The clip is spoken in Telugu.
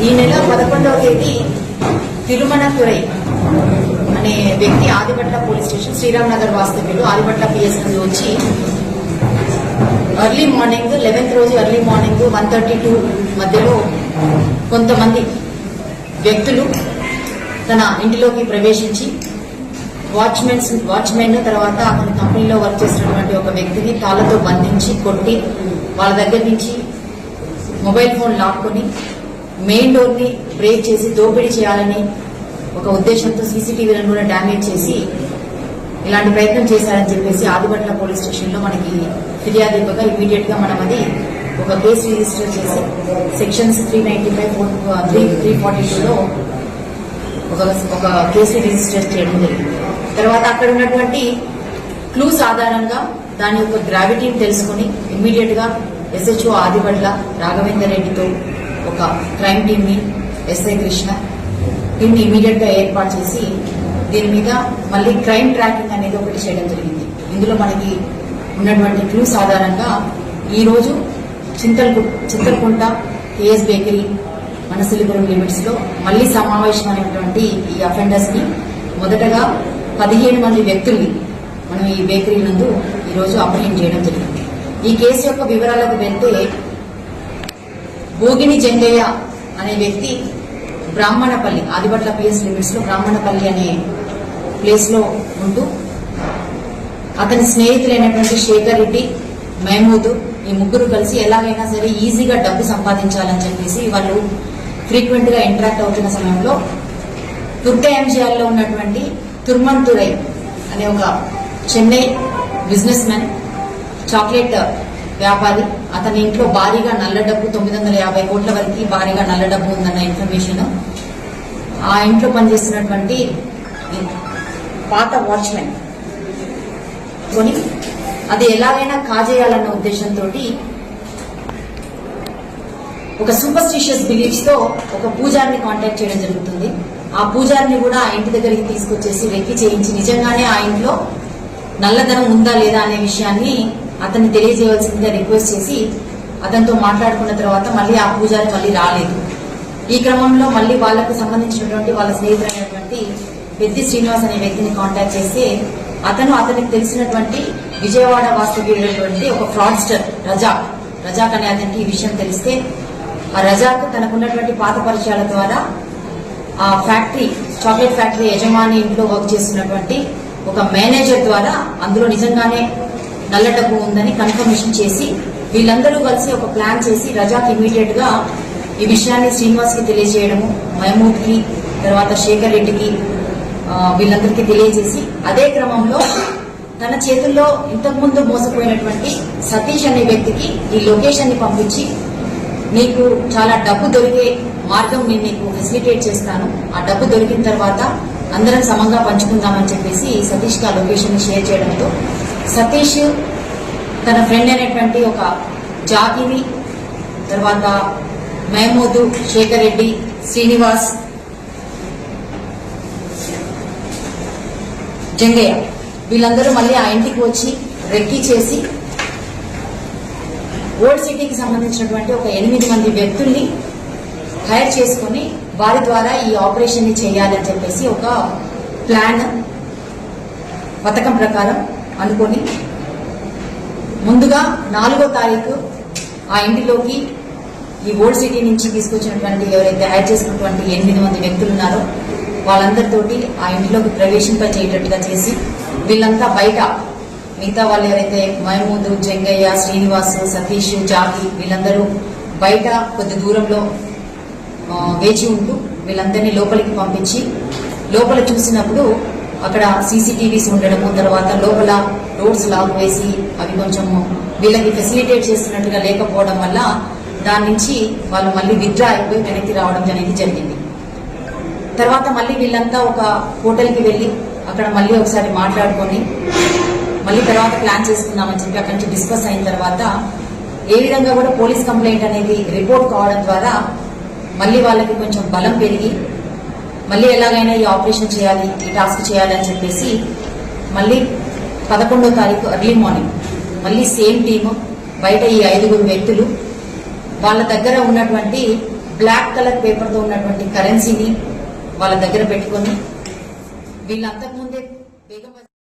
ఈ నెల 11వ తేదీ తిరుమణతురై అనే వ్యక్తి ఆదిపట్ల పోలీస్ స్టేషన్ శ్రీరామ్ నగర్ వాస్తవ్యులు ఆదిపట్ల పిఎస్ నుండి వచ్చి ఎర్లీ మార్నింగ్ 11th రోజు ఎర్లీ మార్నింగ్ 1:32 మధ్యలో కొంతమంది వ్యక్తులు తన ఇంటిలోకి ప్రవేశించి వాచ్మెన్ తర్వాత అతని కంపెనీలో వర్క్ చేసినటువంటి ఒక వ్యక్తిని తాళ్లతో బంధించి కొట్టి వాళ్ళ దగ్గర నుంచి మొబైల్ ఫోన్ లాక్కొని మెయిన్ డోర్ ని బ్రేక్ చేసి దోపిడీ చేయాలని ఒక ఉద్దేశంతో సీసీటీవీలను కూడా డ్యామేజ్ చేసి ఇలాంటి ప్రయత్నం చేశారని చెప్పేసి ఆదిపట్ల పోలీస్ స్టేషన్ లో మనకి ఫిర్యాదు ఇవ్వగా ఇమీడియట్ గా మనం అది ఒక కేసు రిజిస్టర్ చేసి సెక్షన్స్ 395, 342లో ఒక కేసు రిజిస్టర్ చేయడం జరిగింది. తర్వాత అక్కడ ఉన్నటువంటి క్లూస్ ఆధారంగా దాని యొక్క గ్రావిటీని తెలుసుకుని ఇమ్మీడియట్ గా SHO ఆదిపట్ల రాఘవేందర్ రెడ్డితో ఒక క్రైమ్ టీమ్ ని SI కృష్ణ టీమ్ ని ఇమ్మీడియట్ గా ఏర్పాటు చేసి దీని మీద మళ్ళీ క్రైమ్ ట్రాకింగ్ అనేది ఒకటి చేయడం జరిగింది. ఇందులో మనకి ఉన్నటువంటి క్లూస్ ఆధారంగా ఈ రోజు చింతలకుంట KS బేకరీ మనసిలిపురం లిమిట్స్ లో మళ్లీ సమావేశమైనటువంటి ఈ అఫెండర్స్ ని మొదటగా 15 మంది వ్యక్తుల్ని మనం ఈ బేకరీ నందు ఈ రోజు అప్రహెండ్ చేయడం జరిగింది. ఈ కేసు యొక్క వివరాలకు వెళ్తే భోగిని జంగయ్య అనే వ్యక్తి బ్రాహ్మణపల్లి ఆదిపట్ల పిఎస్ లిమిట్స్ లో బ్రాహ్మణపల్లి అనే ప్లేస్ లో ఉంటూ అతని స్నేహితులైనటువంటి శేఖర్ రెడ్డి, మహమూద్ ఈ ముగ్గురు కలిసి ఎలాగైనా సరే ఈజీగా డబ్బు సంపాదించాలని చెప్పేసి వాళ్ళు ఫ్రీక్వెంట్ గా ఇంటరాక్ట్ అవుతున్న సమయంలో తుర్కయాంజియాల్లో ఉన్నటువంటి తిరుమణతురై అనే ఒక చెన్నై బిజినెస్ మ్యాన్ చాక్లెట్ వ్యాపారి అతని ఇంట్లో భారీగా నల్ల డబ్బు 950 కోట్ల వరకు భారీగా నల్ల డబ్బు ఉందన్న ఇన్ఫర్మేషన్ ఆ ఇంట్లో పనిచేస్తున్నటువంటి పాత వాచ్మెన్ కొని అది ఎలాగైనా కాజేయాలన్న ఉద్దేశంతో ఒక సూపర్స్టిషియస్ బిలీఫ్స్ తో ఒక పూజారిని కాంటాక్ట్ చేయడం జరుగుతుంది. ఆ పూజారిని కూడా ఆ ఇంటి దగ్గరికి తీసుకొచ్చేసి వెక్కి చేయించి నిజంగానే ఆ ఇంట్లో నల్లధనం ఉందా లేదా అనే విషయాన్ని అతన్ని తెలియజేయవలసిందిగా రిక్వెస్ట్ చేసి అతనితో మాట్లాడుకున్న తర్వాత మళ్ళీ ఆ పూజారి మళ్ళీ రాలేదు. ఈ క్రమంలో మళ్ళీ వాళ్లకు సంబంధించినటువంటి వాళ్ళ స్నేహితులైనటువంటి పెద్ది శ్రీనివాస్ అనే వ్యక్తిని కాంటాక్ట్ చేస్తే అతనికి తెలిసినటువంటి విజయవాడ వాస్తవ్యుడైనటువంటి ఒక ఫ్రాడ్స్టర్ రజాక్ అనే అతనికి ఈ విషయం తెలిస్తే ఆ రజాక్ తనకున్నటువంటి పాత పరిచయాల ద్వారా ఆ ఫ్యాక్టరీ చాక్లెట్ ఫ్యాక్టరీ యజమాని ఇంట్లో వర్క్ చేస్తున్నటువంటి ఒక మేనేజర్ ద్వారా అందులో నిజంగానే నల్ల డబ్బు ఉందని కన్ఫర్మేషన్ చేసి వీళ్ళందరూ కలిసి ఒక ప్లాన్ చేసి రజాక్ ఇమీడియట్ గా ఈ విషయాన్ని శ్రీనివాస్ కి తెలియజేయడము, మహమూద్ కి తర్వాత శేఖర్ రెడ్డికి వీళ్ళందరికీ తెలియజేసి అదే క్రమంలో తన చేతుల్లో ఇంతకుముందు మోసపోయినటువంటి సతీష్ అనే వ్యక్తికి ఈ లొకేషన్ ని పంపించి నీకు చాలా డబ్బు దొరికే మార్గం నేను నీకు ఫెసిలిటేట్ చేస్తాను, ఆ డబ్బు దొరికిన తర్వాత అందరం సమంగా పంచుకుందామని చెప్పేసి సతీష్ కి ఆ లొకేషన్ ని షేర్ చేయడంతో సతీష్ తన ఫ్రెండ్ అయినటువంటి ఒక జాకిని తర్వాత మహమూద్, శేఖర్ రెడ్డి, శ్రీనివాస్, జంగయ్య వీళ్ళందరూ మళ్ళీ ఆ ఇంటికి వచ్చి రెక్కీ చేసి ఓల్డ్ సిటీకి సంబంధించినటువంటి ఒక 8 మంది వ్యక్తుల్ని హైర్ చేసుకుని వారి ద్వారా ఈ ఆపరేషన్ ని చేయాలని చెప్పేసి ఒక ప్లాన్ పథకం ప్రకారం అనుకుని ముందుగా 4వ తారీఖు ఆ ఇంటిలోకి ఈ ఓల్డ్ సిటీ నుంచి తీసుకొచ్చినటువంటి ఎవరైతే హైర్ చేసుకున్నటువంటి 8 మంది వ్యక్తులు ఉన్నారో వాళ్ళందరితోటి ఆ ఇంటిలోకి ప్రవేశింపచేయటట్టుగా చేసి వీళ్ళంతా బయట మిగతా వాళ్ళు ఎవరైతే మహమూద్, జంగయ్య, శ్రీనివాస్, సతీష్, జాకి వీళ్ళందరూ బయట కొద్ది దూరంలో వేచి ఉంటూ వీళ్ళందరినీ లోపలికి పంపించి లోపల చూసినప్పుడు అక్కడ CCTVs ఉండడము, తర్వాత లోపల రోడ్స్ లాక్ వేసి అవి కొంచెం వీళ్ళకి ఫెసిలిటేట్ చేస్తున్నట్టుగా లేకపోవడం వల్ల దాని నుంచి వాళ్ళు మళ్ళీ విత్డ్రా అయిపోయి వెనక్కి రావడం అనేది జరిగింది. తర్వాత మళ్ళీ వీళ్ళంతా ఒక హోటల్కి వెళ్లి అక్కడ మళ్ళీ ఒకసారి మాట్లాడుకొని మళ్ళీ తర్వాత ప్లాన్ చేసుకుందామని చెప్పి అక్కడి నుంచి డిస్కస్ అయిన తర్వాత ఏ విధంగా కూడా పోలీస్ కంప్లైంట్ అనేది రిపోర్ట్ కావడం ద్వారా మళ్ళీ వాళ్ళకి కొంచెం బలం పెరిగి మళ్ళీ ఎలాగైనా ఈ ఆపరేషన్ చేయాలి, ఈ టాస్క్ చేయాలి అని చెప్పేసి మళ్ళీ 11వ తారీఖు ఎర్లీ మార్నింగ్ మళ్ళీ సేమ్ టీము బయట ఈ 5 వ్యక్తులు వాళ్ళ దగ్గర ఉన్నటువంటి బ్లాక్ కలర్ పేపర్ తో ఉన్నటువంటి కరెన్సీని వాళ్ళ దగ్గర పెట్టుకొని వీళ్ళు అంతకుముందే బేగం